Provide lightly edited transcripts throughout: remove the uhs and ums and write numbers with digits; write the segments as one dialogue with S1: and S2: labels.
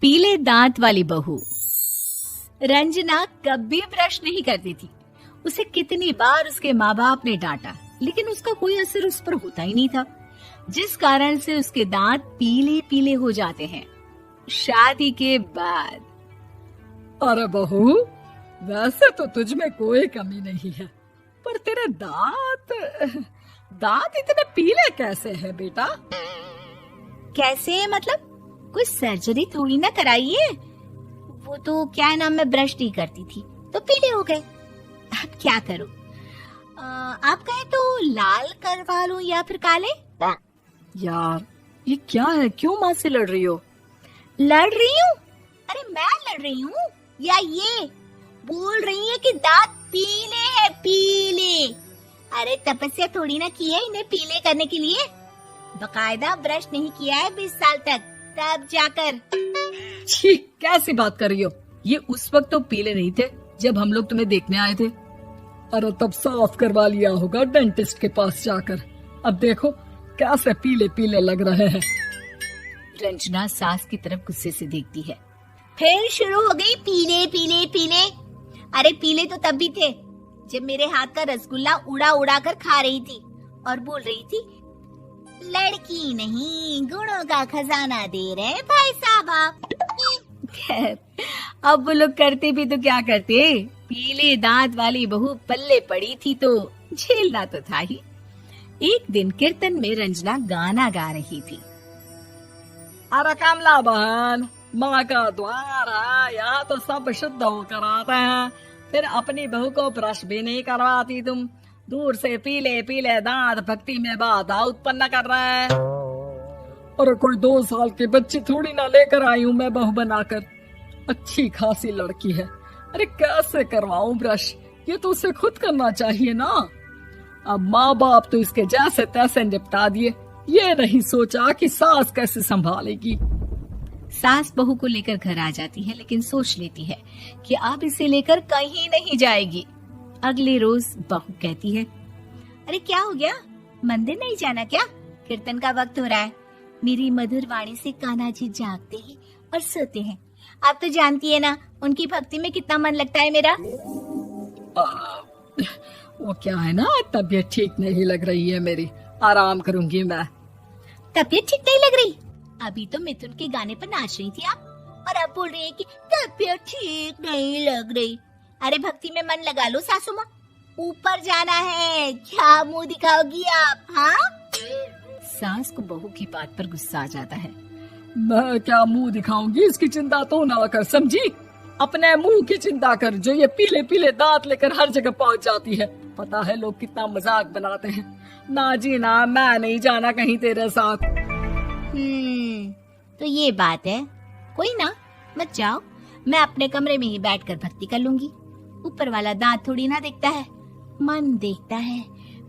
S1: पीले दांत वाली बहू। रंजना कभी ब्रश नहीं करती थी। उसे कितनी बार उसके माँ बाप ने डांटा, लेकिन उसका कोई असर उस पर होता ही नहीं था, जिस कारण से उसके दांत पीले पीले हो जाते हैं। शादी के बाद।
S2: अरे बहू, वैसे तो तुझ में कोई कमी नहीं है, पर तेरे दांत इतने पीले कैसे हैं बेटा?
S1: कैसे मतलब? कोई सर्जरी थोड़ी ना कराइए। वो तो क्या नाम, मैं ब्रश नहीं करती थी तो पीले हो गए। अब क्या करूं? आप कहे तो लाल करवा लूं या फिर काले?
S2: यार ये क्या है, क्यों माँ से लड़ रही हो?
S1: लड़ रही हूँ? अरे मैं लड़ रही हूँ या ये बोल रही है कि दांत पीले हैं, पीले। अरे तपस्या थोड़ी ना की है इन्हें पीले करने के लिए। बकायदा ब्रश नहीं किया है 20 साल तक, तब जाकर।
S2: छी, कैसी बात कर रही हो? ये उस वक्त तो पीले नहीं थे जब हम लोग तुम्हें देखने आए थे। अरे तब साफ करवा लिया होगा डेंटिस्ट के पास जाकर। अब देखो कैसे पीले पीले लग रहे हैं।
S1: रंजना सास की तरफ गुस्से से देखती है। फिर शुरू हो गई पीले पीले पीले। अरे पीले तो तब भी थे जब मेरे हाथ का रसगुल्ला उड़ा उड़ा कर खा रही थी और बोल रही थी, लड़की नहीं गुणों का खजाना दे रहे भाई साहब आप। खैर, अब वो लोग करते भी तो क्या करते, पीले दांत वाली बहू पल्ले पड़ी थी तो झेलना तो था ही। एक दिन कीर्तन में रंजना गाना गा रही थी।
S2: अरे कमला बहन, माँ का द्वार है, यहाँ तो सब शुद्ध होकर आते हैं, फिर अपनी बहू को ब्रश भी नहीं करवाती तुम। दूर से पीले पीले दांत भक्ति में बाधा उत्पन्न कर रहे हैं। अरे कोई 2 साल के बच्चे थोड़ी ना लेकर आई हूँ मैं बहू बनाकर। अच्छी खासी लड़की है, अरे कैसे करवाऊं ब्रश? ये तो उसे खुद करना चाहिए ना। अब माँ बाप तो इसके जैसे तैसे निपटा दिए, ये नहीं सोचा कि सास कैसे संभालेगी।
S1: सास बहू को लेकर घर आ जाती है, लेकिन सोच लेती है कि अब इसे लेकर कहीं नहीं जाएगी। अगले रोज बहू कहती है, अरे क्या हो गया, मंदिर नहीं जाना क्या? कीर्तन का वक्त हो रहा है। मेरी मधुर वाणी से कान्हा जी जागते हैं और सोते हैं। आप तो जानती है ना उनकी भक्ति में कितना मन लगता है मेरा।
S2: वो क्या है ना, तबीयत ठीक नहीं लग रही है मेरी, आराम करूंगी मैं।
S1: तबीयत ठीक नहीं लग रही? अभी तो मिथुन के गाने पर नाच रही थी आप, और अब बोल रही है कि तबीयत ठीक नहीं लग रही। अरे भक्ति में मन लगा लो सासू माँ, ऊपर जाना है, क्या मुंह दिखाओगी आप? हाँ? सास को बहू की बात पर गुस्सा आ जाता है।
S2: मैं क्या मुंह दिखाऊंगी, इसकी चिंता तो ना कर, समझी? अपने मुंह की चिंता कर, जो ये पीले पीले दांत लेकर हर जगह पहुंच जाती है। पता है लोग कितना मजाक बनाते हैं। ना जी ना, मैं नहीं जाना कहीं तेरे साथ।
S1: तो ये बात है। कोई ना, मत जाओ, मैं अपने कमरे में ही बैठकर भक्ति कर लूंगी। ऊपर वाला दांत थोड़ी ना देखता है, मन देखता है,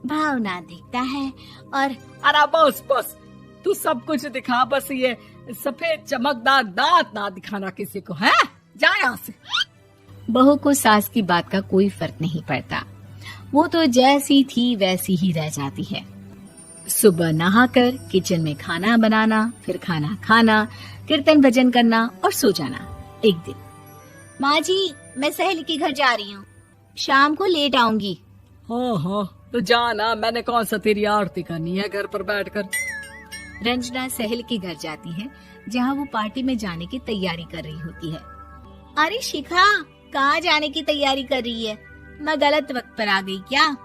S1: भावना देखता है। और
S2: अरे बस बस, तू सब कुछ दिखा, बस ये सफेद चमकदार दांत ना दिखाना किसी को, है? जा यहाँ से।
S1: बहू को सास की बात का कोई फर्क नहीं पड़ता। वो तो जैसी थी वैसी ही रह जाती है। सुबह नहाकर किचन में खाना बनाना, फिर खाना खाना, कीर्तन भजन करना और सो जाना। एक दिन, माँ जी मैं सहेली के घर जा रही हूँ, शाम को लेट आऊंगी।
S2: हाँ, तो जाना, मैंने कौन सा तेरी आरती करनी है घर पर बैठकर।
S1: रंजना सहेली के घर जाती है, जहाँ वो पार्टी में जाने की तैयारी कर रही होती है। अरे शिखा, कहाँ जाने की तैयारी कर रही है? मैं गलत वक्त पर आ गई क्या?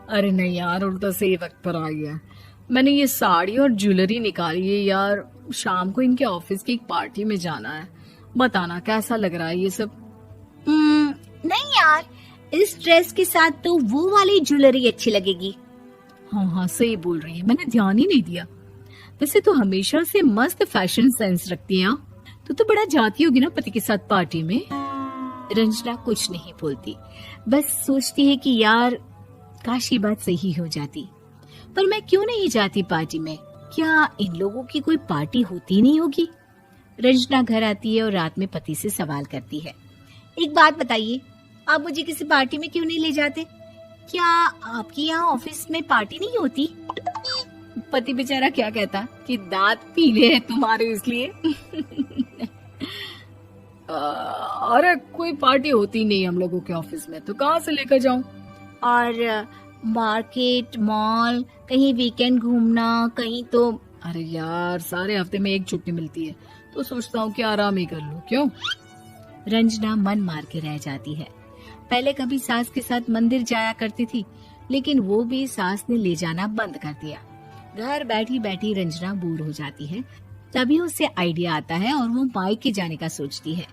S2: अरे नहीं यार, उल्टा सही वक्त पर आई है। मैंने ये साड़ी और ज्वेलरी निकाली है यार, शाम को इनके ऑफिस की एक पार्टी में जाना है। बताना कैसा लग रहा है ये सब?
S1: नहीं यार, इस ड्रेस के साथ तो वो वाली ज्वेलरी अच्छी लगेगी।
S2: हाँ, सही बोल रही है, मैंने ध्यान ही नहीं दिया। वैसे तो हमेशा से मस्त फैशन सेंस रखती है। तो बड़ा जाती होगी ना पति के साथ पार्टी में। रंजना कुछ नहीं बोलती, बस सोचती है कि यार काश ये बात सही हो जाती, पर मैं क्यों नहीं जाती पार्टी में? क्या इन लोगों की कोई पार्टी होती नहीं होगी? रंजना घर आती है और रात में पति से सवाल करती है, एक बात बताइए, आप मुझे किसी पार्टी में क्यों नहीं ले जाते? क्या आपकी यहाँ ऑफिस में पार्टी नहीं होती?
S1: पति बेचारा क्या कहता कि दांत पीले हैं तुम्हारे इसलिए।
S2: अरे कोई पार्टी होती नहीं हम लोगों के ऑफिस में, तो कहाँ से लेकर जाऊं?
S1: और मार्केट, मॉल, कहीं वीकेंड घूमना, कहीं तो।
S2: अरे यार सारे हफ्ते में एक छुट्टी मिलती है, तो सोचता हूँ कि आराम ही कर लूं। क्यों?
S1: रंजना मन मार के रह जाती है। पहले कभी सास के साथ मंदिर जाया करती थी, लेकिन वो भी सास ने ले जाना बंद कर दिया। घर बैठी बैठी रंजना बोर हो जाती है। तभी उसे आइडिया आता है और वो मायके जाने का सोचती है।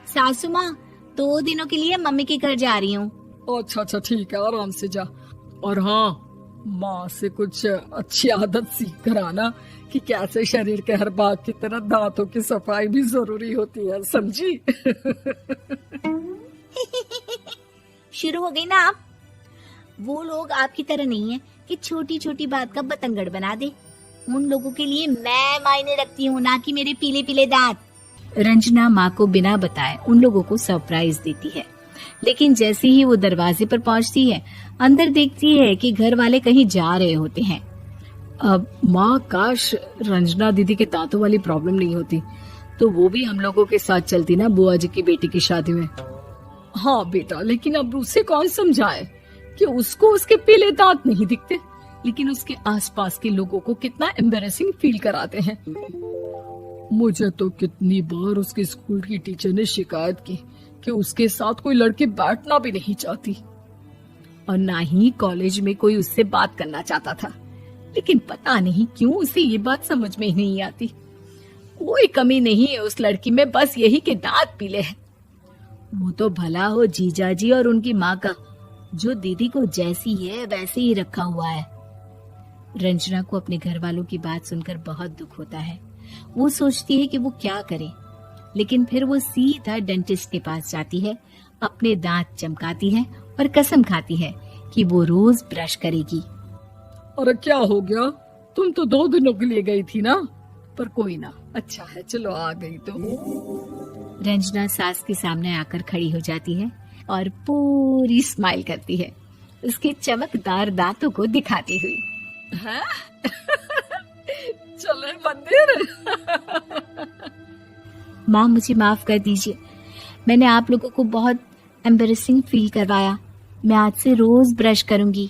S1: सासू माँ, 2 दिनों के लिए मम्मी के घर जा रही हूँ।
S2: अच्छा ठीक है, आराम से जा। और हाँ, माँ से कुछ अच्छी आदत सीख कर आना कि कैसे शरीर के हर भाग की तरह दांतों की सफाई भी जरूरी होती है, समझी?
S1: शुरू हो गई ना आप। वो लोग आपकी तरह नहीं है कि छोटी छोटी बात का बतंगड़ बना दे। उन लोगों के लिए मैं मायने रखती हूँ, ना कि मेरे पीले पीले दांत। रंजना माँ को बिना बताए उन लोगों को सरप्राइज देती है, लेकिन जैसे ही वो दरवाजे पर पहुँचती है, अंदर देखती है कि घर वाले कहीं जा रहे होते हैं।
S2: अब माँ, काश रंजना दीदी के दांतों वाली प्रॉब्लम नहीं होती, तो वो भी हम लोगों के साथ चलती ना बुआ जी की बेटी की शादी में। हाँ बेटा, लेकिन अब उसे कौन समझाए कि उसको उसके पीले दांत नहीं दिखते, लेकिन उसके आसपास के लोगों को कितना एम्बैरेसिंग फील कराते हैं। मुझे तो कितनी बार उसके स्कूल की टीचर ने शिकायत की कि उसके साथ कोई लड़की बैठना भी नहीं चाहती, और ना ही कॉलेज में कोई उससे बात करना चाहता था। लेकिन पता नहीं क्यों उसे ये बात समझ में ही नहीं आती। कोई कमी नहीं है उस लड़की में, बस यही कि दांत पीले हैं। वो तो भला हो जीजाजी और उनकी माँ का, जो दीदी को जैसी है वैसे ही रखा हुआ है। रंजना को अपने घर वालों की बात सुनकर बहुत दुख होता है। वो सोचती है कि वो क्या करे, लेकिन फिर वो सीधा डेंटिस्ट के पास जाती है, अपने दांत चमकाती है और कसम खाती है कि वो रोज ब्रश करेगी। अरे क्या हो गया? तुम तो 2 दिनों के लिए गई थी ना, पर कोई ना, अच्छा है, चलो आ गई तो। रंजना सास के सामने आकर खड़ी हो जाती है और पूरी स्माइल करती है, उसके चमकदार दांतों को दिखाती हुई। हैं? चले मंदिर? माँ, मुझे माफ कर दीजिए, मैंने आप लोगों को बहुत एम्बैरेसिंग फील करवाया। मैं आज से रोज ब्रश करूंगी।